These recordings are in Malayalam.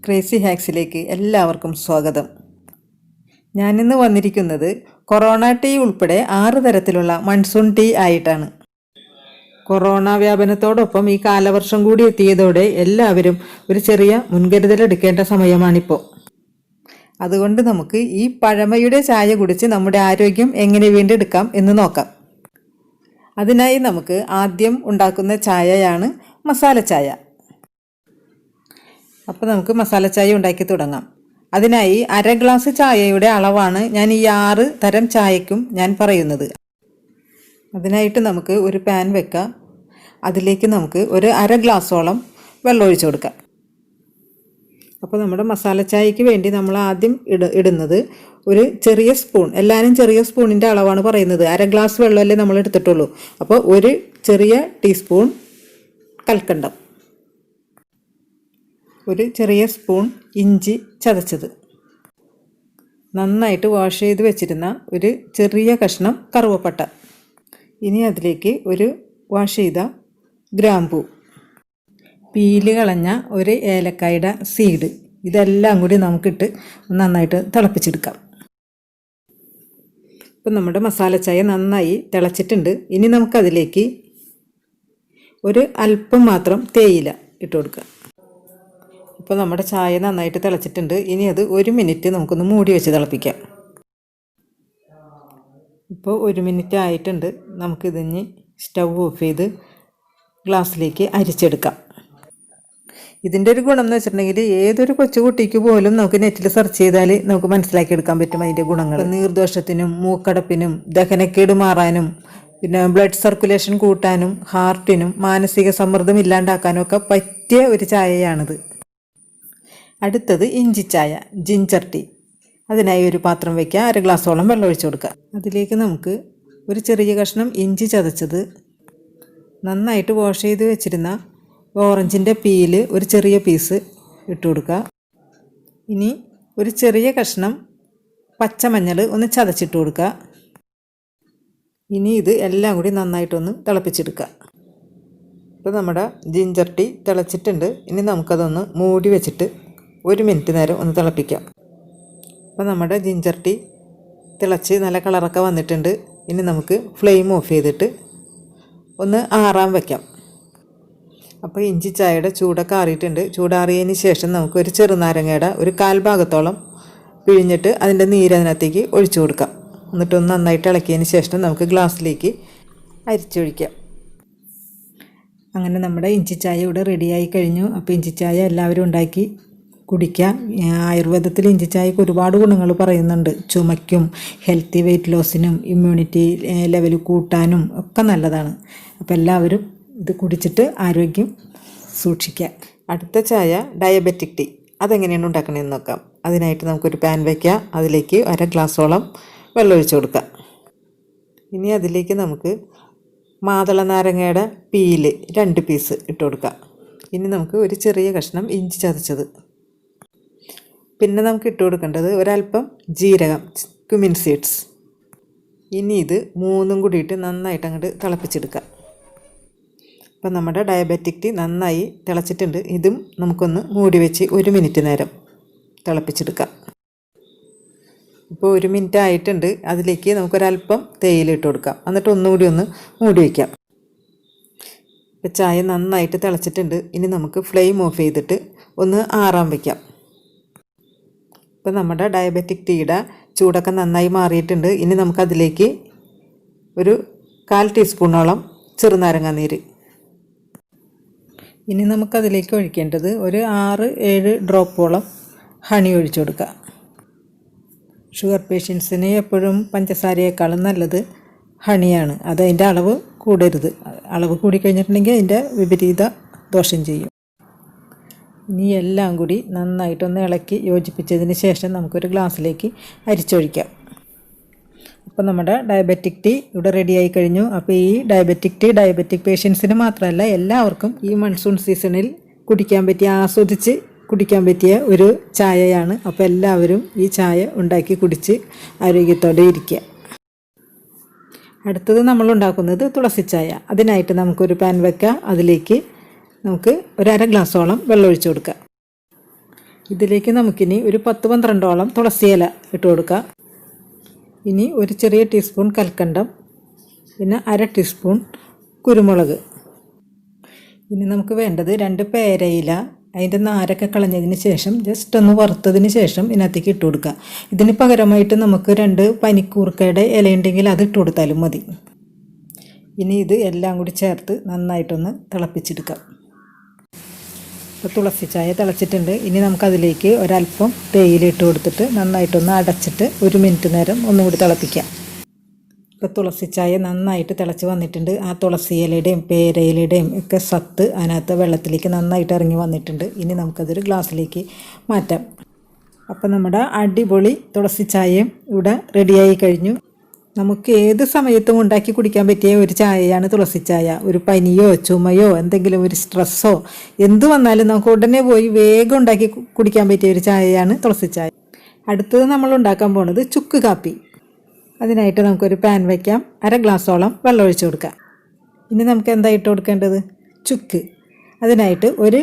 ക്രേസി ഹാക്സിലേക്ക് എല്ലാവർക്കും സ്വാഗതം. ഞാനിന്ന് വന്നിരിക്കുന്നത് കൊറോണ ടീ ഉൾപ്പെടെ 6 തരത്തിലുള്ള മൺസൂൺ ടീ ആയിട്ടാണ്. കൊറോണ വ്യാപനത്തോടൊപ്പം ഈ കാലവർഷം കൂടി എത്തിയതോടെ എല്ലാവരും ഒരു ചെറിയ മുൻകരുതലെടുക്കേണ്ട സമയമാണിപ്പോൾ. അതുകൊണ്ട് നമുക്ക് ഈ പഴമയുടെ ചായ കുടിച്ച് നമ്മുടെ ആരോഗ്യം എങ്ങനെ വീണ്ടെടുക്കാം എന്ന് നോക്കാം. അതിനായി നമുക്ക് ആദ്യം ഉണ്ടാക്കുന്ന ചായയാണ് മസാല ചായ. അപ്പോൾ നമുക്ക് മസാല ചായ ഉണ്ടാക്കി തുടങ്ങാം. അതിനായി 1/2 ഗ്ലാസ് ചായയുടെ അളവാണ് ഞാൻ ഈ 6 തരം ചായക്കും ഞാൻ പറയുന്നത്. അതിനായിട്ട് നമുക്ക് ഒരു പാൻ വെക്കാം. അതിലേക്ക് നമുക്ക് ഒരു 1/2 ഗ്ലാസോളം വെള്ളം ഒഴിച്ചു കൊടുക്കാം. അപ്പോൾ നമ്മുടെ മസാല ചായക്ക് വേണ്ടി നമ്മൾ ആദ്യം ഇടുന്നത് ഒരു ചെറിയ സ്പൂൺ, എല്ലാവരും ചെറിയ സ്പൂണിൻ്റെ അളവാണ് പറയുന്നത്. 1/2 ഗ്ലാസ് വെള്ളമല്ലേ നമ്മൾ എടുത്തിട്ടുള്ളൂ. അപ്പോൾ ഒരു ചെറിയ ടീസ്പൂൺ കൽക്കണ്ടം, ഒരു ചെറിയ സ്പൂൺ ഇഞ്ചി ചതച്ചത്, നന്നായിട്ട് വാഷ് ചെയ്ത് വെച്ചിരുന്ന ഒരു ചെറിയ കഷ്ണം കറുവപ്പട്ട, ഇനി അതിലേക്ക് ഒരു വാഷ് ചെയ്ത ഗ്രാമ്പൂ, പീല് കളഞ്ഞ ഒരു ഏലക്കായുടെ സീഡ്, ഇതെല്ലാം കൂടി നമുക്കിട്ട് നന്നായിട്ട് തിളപ്പിച്ചെടുക്കാം. ഇപ്പം നമ്മുടെ മസാല ചായ നന്നായി തിളച്ചിട്ടുണ്ട്. ഇനി നമുക്കതിലേക്ക് ഒരു അല്പം മാത്രം തേയില ഇട്ട് കൊടുക്കാം. ഇപ്പോൾ നമ്മുടെ ചായ നന്നായിട്ട് തിളച്ചിട്ടുണ്ട്. ഇനി അത് 1 മിനിറ്റ് നമുക്കൊന്ന് മൂടി വെച്ച് തിളപ്പിക്കാം. ഇപ്പോൾ 1 മിനിറ്റ് ആയിട്ടുണ്ട്. നമുക്കിതിന് സ്റ്റൗ ഓഫ് ചെയ്ത് ഗ്ലാസ്സിലേക്ക് അരിച്ചെടുക്കാം. ഇതിൻ്റെ ഒരു ഗുണം എന്ന് വെച്ചിട്ടുണ്ടെങ്കിൽ ഏതൊരു കൊച്ചുകുട്ടിക്ക് പോലും നമുക്ക് നെറ്റിൽ സെർച്ച് ചെയ്താൽ നമുക്ക് മനസ്സിലാക്കിയെടുക്കാൻ പറ്റും അതിൻ്റെ ഗുണങ്ങൾ. നീർദോഷത്തിനും മൂക്കടപ്പിനും ദഹനക്കേട് മാറാനും പിന്നെ ബ്ലഡ് സർക്കുലേഷൻ കൂട്ടാനും ഹാർട്ടിനും മാനസിക സമ്മർദ്ദം ഇല്ലാണ്ടാക്കാനും ഒക്കെ പറ്റിയ ഒരു ചായയാണിത്. അടുത്തത് ഇഞ്ചി ചായ, ജിഞ്ചർ ടീ. അതിനായി ഒരു പാത്രം വയ്ക്കുക. 1/2 ഗ്ലാസോളം വെള്ളം ഒഴിച്ചു കൊടുക്കുക. അതിലേക്ക് നമുക്ക് ഒരു ചെറിയ കഷ്ണം ഇഞ്ചി ചതച്ചത്, നന്നായിട്ട് വാഷ് ചെയ്ത് വെച്ചിരുന്ന ഓറഞ്ചിൻ്റെ പീല് ഒരു ചെറിയ പീസ് ഇട്ട് കൊടുക്കുക. ഇനി ഒരു ചെറിയ കഷ്ണം പച്ചമഞ്ഞൾ ഒന്ന് ചതച്ചിട്ട് കൊടുക്കുക. ഇനി ഇത് എല്ലാം കൂടി നന്നായിട്ടൊന്ന് തിളപ്പിച്ചെടുക്കുക. ഇപ്പോൾ നമ്മുടെ ജിഞ്ചർ ടീ തിളച്ചിട്ടുണ്ട്. ഇനി നമുക്കതൊന്ന് മൂടി വെച്ചിട്ട് 1 മിനിറ്റ് നേരം ഒന്ന് തിളപ്പിക്കാം. അപ്പോൾ നമ്മുടെ ജിഞ്ചർ ടീ തിളച്ച് നല്ല കളറൊക്കെ വന്നിട്ടുണ്ട്. ഇനി നമുക്ക് ഫ്ലെയിം ഓഫ് ചെയ്തിട്ട് ഒന്ന് ആറാൻ വയ്ക്കാം. അപ്പോൾ ഇഞ്ചി ചായയുടെ ചൂടൊക്കെ ആറിയിട്ടുണ്ട്. ചൂടാറിയതിന് ശേഷം നമുക്ക് ഒരു ചെറുനാരങ്ങയുടെ ഒരു 1/4 ഭാഗത്തോളം പിഴിഞ്ഞിട്ട് അതിൻ്റെ നീരതിനകത്തേക്ക് ഒഴിച്ചു കൊടുക്കാം. എന്നിട്ടൊന്ന് നന്നായിട്ട് ഇളക്കിയതിന് ശേഷം നമുക്ക് ഗ്ലാസ്സിലേക്ക് അരിച്ചൊഴിക്കാം. അങ്ങനെ നമ്മുടെ ഇഞ്ചി ചായ ഇവിടെ റെഡിയായി കഴിഞ്ഞു. അപ്പോൾ ഇഞ്ചി ചായ എല്ലാവരും ഉണ്ടാക്കി കുടിക്കാം. ആയുർവേദത്തിൽ ഇഞ്ചി ചായക്ക് ഒരുപാട് ഗുണങ്ങൾ പറയുന്നുണ്ട്. ചുമയ്ക്കും ഹെൽത്തി വെയിറ്റ് ലോസിനും ഇമ്മ്യൂണിറ്റി ലെവൽ കൂട്ടാനും ഒക്കെ നല്ലതാണ്. അപ്പോൾ എല്ലാവരും ഇത് കുടിച്ചിട്ട് ആരോഗ്യം സൂക്ഷിക്കാം. അടുത്ത ചായ ഡയബറ്റിക് ടീ. അതെങ്ങനെയാണ് ഉണ്ടാക്കണമെന്ന് നോക്കാം. അതിനായിട്ട് നമുക്കൊരു പാൻ വയ്ക്കുക. അതിലേക്ക് 1/2 ഗ്ലാസോളം വെള്ളം ഒഴിച്ചു കൊടുക്കാം. ഇനി അതിലേക്ക് നമുക്ക് മാതള നാരങ്ങയുടെ പീല് 2 പീസ് ഇട്ട് കൊടുക്കാം. ഇനി നമുക്ക് ഒരു ചെറിയ കഷ്ണം ഇഞ്ചി ചതച്ചത്, പിന്നെ നമുക്ക് ഇട്ട് കൊടുക്കേണ്ടത് ഒരല്പം ജീരകം, ക്യുമിൻ സീഡ്സ്. ഇനി ഇത് 3ഉം കൂടിയിട്ട് നന്നായിട്ട് അങ്ങോട്ട് തിളപ്പിച്ചെടുക്കാം. അപ്പം നമ്മുടെ ഡയബറ്റിക് ടീ നന്നായി തിളച്ചിട്ടുണ്ട്. ഇതും നമുക്കൊന്ന് മൂടി വെച്ച് 1 മിനിറ്റ് നേരം തിളപ്പിച്ചെടുക്കാം. ഇപ്പോൾ 1 മിനിറ്റ് ആയിട്ടുണ്ട്. അതിലേക്ക് നമുക്കൊരല്പം തേയില ഇട്ട് കൊടുക്കാം. എന്നിട്ട് ഒന്നുകൂടി ഒന്ന് മൂടി വയ്ക്കാം. ഇപ്പോൾ ചായ നന്നായിട്ട് തിളച്ചിട്ടുണ്ട്. ഇനി നമുക്ക് ഫ്ലെയിം ഓഫ് ചെയ്തിട്ട് ഒന്ന് ആറാൻ വയ്ക്കാം. ഇപ്പോൾ നമ്മുടെ ഡയബറ്റിക് ടീയുടെ ചൂടൊക്കെ നന്നായി മാറിയിട്ടുണ്ട്. ഇനി നമുക്കതിലേക്ക് ഒരു 1/4 ടീസ്പൂണോളം ചെറുനാരങ്ങ നീര്, ഇനി നമുക്കതിലേക്ക് ഒഴിക്കേണ്ടത് ഒരു 6-7 ഡ്രോപ്പോളം ഹണി ഒഴിച്ചു കൊടുക്കുക. ഷുഗർ പേഷ്യൻസിന് എപ്പോഴും പഞ്ചസാരയേക്കാളും നല്ലത് ഹണിയാണ്. അതതിൻ്റെ അളവ് കൂടരുത്. അളവ് കൂടിക്കഴിഞ്ഞിട്ടുണ്ടെങ്കിൽ അതിൻ്റെ വിപരീത ദോഷം ചെയ്യും. ഇനി എല്ലാം കൂടി നന്നായിട്ടൊന്ന് ഇളക്കി യോജിപ്പിച്ചതിന് ശേഷം നമുക്കൊരു ഗ്ലാസ്സിലേക്ക് അരിച്ചൊഴിക്കാം. അപ്പോൾ നമ്മുടെ ഡയബറ്റിക് ടീ ഇവിടെ റെഡിയായി കഴിഞ്ഞു. അപ്പോൾ ഈ ഡയബറ്റിക് ടീ ഡയബറ്റിക് പേഷ്യൻസിന് മാത്രമല്ല എല്ലാവർക്കും ഈ മൺസൂൺ സീസണിൽ കുടിക്കാൻ പറ്റിയ, ആസ്വദിച്ച് കുടിക്കാൻ പറ്റിയ ഒരു ചായയാണ്. അപ്പോൾ എല്ലാവരും ഈ ചായ ഉണ്ടാക്കി കുടിച്ച് ആരോഗ്യത്തോടെ ഇരിക്കുക. അടുത്തത് നമ്മൾ ഉണ്ടാക്കുന്നത് തുളസി ചായ. അതിനായിട്ട് നമുക്കൊരു പാൻ വയ്ക്കാം. അതിലേക്ക് നമുക്ക് 1/2 ഗ്ലാസോളം വെള്ളം ഒഴിച്ചു കൊടുക്കുക. ഇതിലേക്ക് നമുക്കിനി ഒരു 10-12ഓളം തുളസി ഇല ഇട്ട് കൊടുക്കാം. ഇനി ഒരു ചെറിയ ടീസ്പൂൺ കൽക്കണ്ടം, പിന്നെ 1/2 ടീസ്പൂൺ കുരുമുളക്. ഇനി നമുക്ക് വേണ്ടത് 2 പേരയില. അതിൻ്റെ നാരൊക്കെ കളഞ്ഞതിന് ശേഷം ജസ്റ്റ് ഒന്ന് വറുത്തതിന് ശേഷം ഇതിനകത്തേക്ക് ഇട്ട് കൊടുക്കുക. ഇതിന് പകരമായിട്ട് നമുക്ക് 2 പനിക്കൂർക്കയുടെ ഇലയുണ്ടെങ്കിൽ അത് ഇട്ട് കൊടുത്താലും മതി. ഇനി ഇത് എല്ലാം കൂടി ചേർത്ത് നന്നായിട്ടൊന്ന് തിളപ്പിച്ചെടുക്കാം. ഇപ്പോൾ തുളസി ചായ തിളച്ചിട്ടുണ്ട്. ഇനി നമുക്കതിലേക്ക് ഒരല്പം തേയില ഇട്ട് കൊടുത്തിട്ട് നന്നായിട്ടൊന്ന് അടച്ചിട്ട് 1 മിനിറ്റ് നേരം ഒന്നുകൂടി തിളപ്പിക്കാം. ഇപ്പോൾ തുളസി ചായ നന്നായിട്ട് തിളച്ച് വന്നിട്ടുണ്ട്. ആ തുളസി ഇലയുടെയും പേരയിലയുടെയും ഒക്കെ സത്ത് അതിനകത്ത് വെള്ളത്തിലേക്ക് നന്നായിട്ട് ഇറങ്ങി വന്നിട്ടുണ്ട്. ഇനി നമുക്കതൊരു ഗ്ലാസ്സിലേക്ക് മാറ്റാം. അപ്പോൾ നമ്മുടെ അടിപൊളി തുളസി ചായയും ഇവിടെ റെഡിയായി കഴിഞ്ഞു. നമുക്ക് ഏത് സമയത്തും ഉണ്ടാക്കി കുടിക്കാൻ പറ്റിയ ഒരു ചായയാണ് തുളസി ചായ. ഒരു പനിയോ ചുമയോ എന്തെങ്കിലും ഒരു സ്ട്രെസ്സോ എന്ത് വന്നാലും നമുക്ക് ഉടനെ പോയി വേഗം ഉണ്ടാക്കി കുടിക്കാൻ പറ്റിയ ഒരു ചായയാണ് തുളസി ചായ. അടുത്തത് നമ്മൾ ഉണ്ടാക്കാൻ പോകുന്നത് ചുക്ക് കാപ്പി. അതിനായിട്ട് നമുക്കൊരു പാൻ വയ്ക്കാം. 1/2 ഗ്ലാസ്സോളം വെള്ളം ഒഴിച്ച് കൊടുക്കാം. ഇനി നമുക്ക് എന്താ ഇട്ട് കൊടുക്കേണ്ടത്? ചുക്ക്. അതിനായിട്ട് 1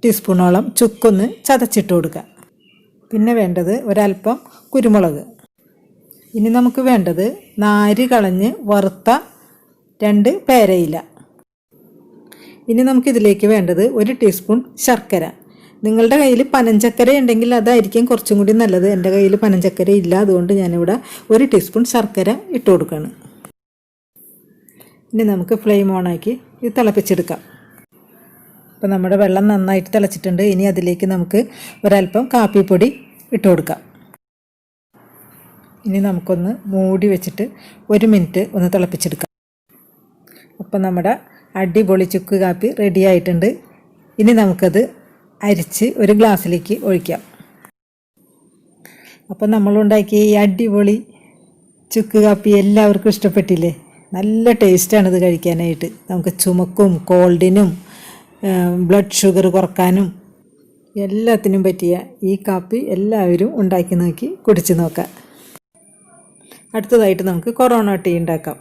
ടീസ്പൂണോളം ചുക്കൊന്ന് ചതച്ചിട്ട് കൊടുക്കുക. പിന്നെ വേണ്ടത് ഒരല്പം കുരുമുളക്. ഇനി നമുക്ക് വേണ്ടത് നാര് കളഞ്ഞ് വറുത്ത 2 പേരയില. ഇനി നമുക്കിതിലേക്ക് വേണ്ടത് 1 ടീസ്പൂൺ ശർക്കര. നിങ്ങളുടെ കയ്യിൽ പനഞ്ചക്കര ഉണ്ടെങ്കിൽ അതായിരിക്കും കുറച്ചും കൂടി നല്ലത്. എൻ്റെ കയ്യിൽ പനഞ്ചക്കര ഇല്ല, അതുകൊണ്ട് ഞാനിവിടെ 1 ടീസ്പൂൺ ശർക്കര ഇട്ട് കൊടുക്കുകയാണ്. ഇനി നമുക്ക് ഫ്ലെയിം ഓണാക്കി ഇത് തിളപ്പിച്ചെടുക്കാം. അപ്പോൾ നമ്മുടെ വെള്ളം നന്നായിട്ട് തിളച്ചിട്ടുണ്ട്. ഇനി അതിലേക്ക് നമുക്ക് ഒരല്പം കാപ്പിപ്പൊടി ഇട്ട് കൊടുക്കാം. ഇനി നമുക്കൊന്ന് മൂടി വെച്ചിട്ട് 1 മിനിറ്റ് ഒന്ന് തിളപ്പിച്ചെടുക്കാം. അപ്പോൾ നമ്മുടെ അടിപൊളി ചുക്ക് കാപ്പി റെഡി ആയിട്ടുണ്ട്. ഇനി നമുക്കത് അരിച്ച് ഒരു ഗ്ലാസ്സിലേക്ക് ഒഴിക്കാം. അപ്പോൾ നമ്മളുണ്ടാക്കിയ ഈ അടിപൊളി ചുക്ക് കാപ്പി എല്ലാവർക്കും ഇഷ്ടപ്പെട്ടില്ലേ? നല്ല ടേസ്റ്റാണിത് കഴിക്കാനായിട്ട്. നമുക്ക് ചുമക്കും കോൾഡിനും ബ്ലഡ് ഷുഗർ കുറക്കാനും എല്ലാത്തിനും പറ്റിയ ഈ കാപ്പി എല്ലാവരും ഉണ്ടാക്കി നോക്കി കുടിച്ച് നോക്കാം. അടുത്തതായിട്ട് നമുക്ക് കൊറോണ ടീ ഉണ്ടാക്കാം.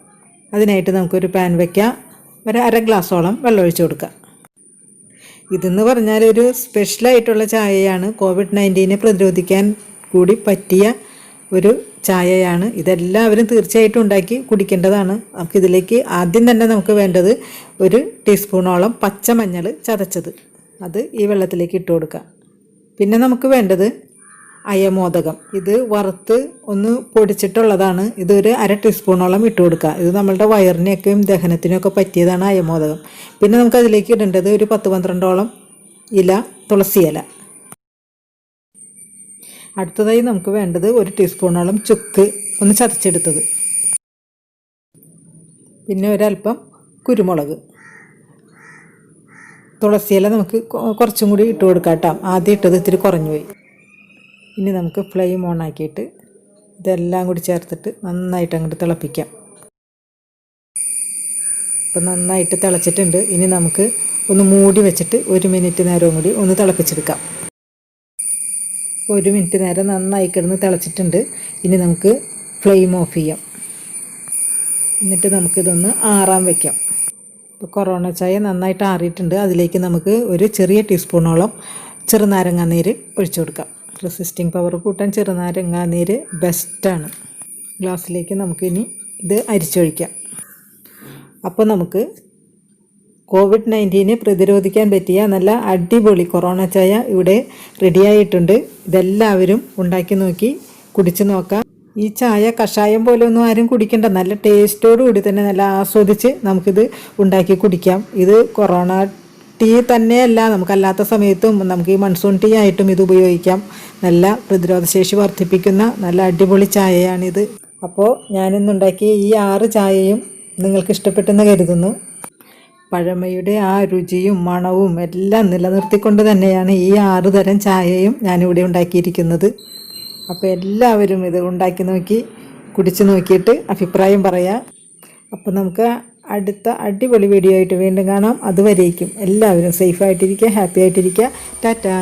അതിനായിട്ട് നമുക്കൊരു പാൻ വയ്ക്കാം. 1/2 ഗ്ലാസ്സോളം വെള്ളം ഒഴിച്ച് കൊടുക്കാം. ഇതെന്ന് പറഞ്ഞാൽ ഒരു സ്പെഷ്യലായിട്ടുള്ള ചായയാണ്. COVID-19 പ്രതിരോധിക്കാൻ കൂടി പറ്റിയ ഒരു ചായയാണ്. ഇതെല്ലാവരും തീർച്ചയായിട്ടും ഉണ്ടാക്കി കുടിക്കേണ്ടതാണ്. നമുക്കിതിലേക്ക് ആദ്യം തന്നെ നമുക്ക് വേണ്ടത് 1 ടീസ്പൂണോളം പച്ചമഞ്ഞൾ ചതച്ചത്, അത് ഈ വെള്ളത്തിലേക്ക് ഇട്ട് കൊടുക്കുക. പിന്നെ നമുക്ക് വേണ്ടത് അയമോദകം. ഇത് വറുത്ത് ഒന്ന് പൊടിച്ചിട്ടുള്ളതാണ്. ഇതൊരു 1/2 ടീസ്പൂണോളം ഇട്ട് കൊടുക്കുക. ഇത് നമ്മളുടെ വയറിനെയൊക്കെയും ദഹനത്തിനൊക്കെ പറ്റിയതാണ് അയമോദകം. പിന്നെ നമുക്ക് അതിലേക്ക് ഇടേണ്ടത് ഒരു 10-12ഓളം ഇല തുളസി ഇല. അടുത്തതായി നമുക്ക് വേണ്ടത് 1 ടീസ്പൂണോളം ചുക്ക് ഒന്ന് ചതച്ചെടുത്തത്, പിന്നെ ഒരല്പം കുരുമുളക്. തുളസി ഇല നമുക്ക് കുറച്ചും കൂടി ഇട്ട് കൊടുക്കാം കേട്ടോ. ആദ്യം ഇട്ടത് ഇത്തിരി കുറഞ്ഞു പോയി. ഇനി നമുക്ക് ഫ്ലെയിം ഓൺ ആക്കിയിട്ട് ഇതെല്ലാം കൂടി ചേർത്തിട്ട് നന്നായിട്ട് അങ്ങോട്ട് തിളപ്പിക്കാം. ഇപ്പം നന്നായിട്ട് തിളച്ചിട്ടുണ്ട്. ഇനി നമുക്ക് ഒന്ന് മൂടി വെച്ചിട്ട് 1 മിനിറ്റ് നേരവും കൂടി ഒന്ന് തിളപ്പിച്ചെടുക്കാം. 1 മിനിറ്റ് നേരം നന്നായി കിടന്ന് തിളച്ചിട്ടുണ്ട്. ഇനി നമുക്ക് ഫ്ലെയിം ഓഫ് ചെയ്യാം. എന്നിട്ട് നമുക്കിതൊന്ന് ആറാൻ വയ്ക്കാം. ഇപ്പോൾ കൊറോണ ചായ നന്നായിട്ട് ആറിയിട്ടുണ്ട്. അതിലേക്ക് നമുക്ക് ഒരു ചെറിയ ടീസ്പൂണോളം ചെറുനാരങ്ങ നീര് ഒഴിച്ചു കൊടുക്കാം. റെസിസ്റ്റിംഗ് പവർ കൂട്ടാൻ ചെറുനാരങ്ങ നീര് ബെസ്റ്റാണ്. ഗ്ലാസ്സിലേക്ക് നമുക്കിനി ഇത് അരിച്ചൊഴിക്കാം. അപ്പോൾ നമുക്ക് COVID-19 പ്രതിരോധിക്കാൻ പറ്റിയ നല്ല അടിപൊളി കൊറോണ ചായ ഇവിടെ റെഡിയായിട്ടുണ്ട്. ഇതെല്ലാവരും ഉണ്ടാക്കി നോക്കി കുടിച്ച് നോക്കാം. ഈ ചായ കഷായം പോലെ ഒന്നും ആരും കുടിക്കേണ്ട. നല്ല ടേസ്റ്റോടുകൂടി തന്നെ നല്ല ആസ്വദിച്ച് നമുക്കിത് ഉണ്ടാക്കി കുടിക്കാം. ഇത് കൊറോണ ടീ തന്നെയല്ല, നമുക്കല്ലാത്ത സമയത്തും നമുക്ക് ഈ മൺസൂൺ ടീ ആയിട്ടും ഇത് ഉപയോഗിക്കാം. നല്ല പ്രതിരോധശേഷി വർദ്ധിപ്പിക്കുന്ന നല്ല അടിപൊളി ചായയാണിത്. അപ്പോൾ ഞാനിന്നുണ്ടാക്കിയ ഈ 6 ചായയും നിങ്ങൾക്ക് ഇഷ്ടപ്പെട്ടെന്ന് കരുതുന്നു. പഴമയുടെ ആ രുചിയും മണവും എല്ലാം നിലനിർത്തിക്കൊണ്ട് തന്നെയാണ് ഈ 6 തരം ചായയും ഞാനിവിടെ ഉണ്ടാക്കിയിരിക്കുന്നത്. അപ്പോൾ എല്ലാവരും ഇത് ഉണ്ടാക്കി നോക്കി കുടിച്ച് നോക്കിയിട്ട് അഭിപ്രായം പറയാം. അപ്പോൾ നമുക്ക് അടുത്ത അടിപൊളി വീഡിയോ ആയിട്ട് വീണ്ടും കാണാം. അതുവരേക്കും എല്ലാവരും സേഫായിട്ടിരിക്കുക, ഹാപ്പി ആയിട്ടിരിക്കുക. ടാറ്റാ.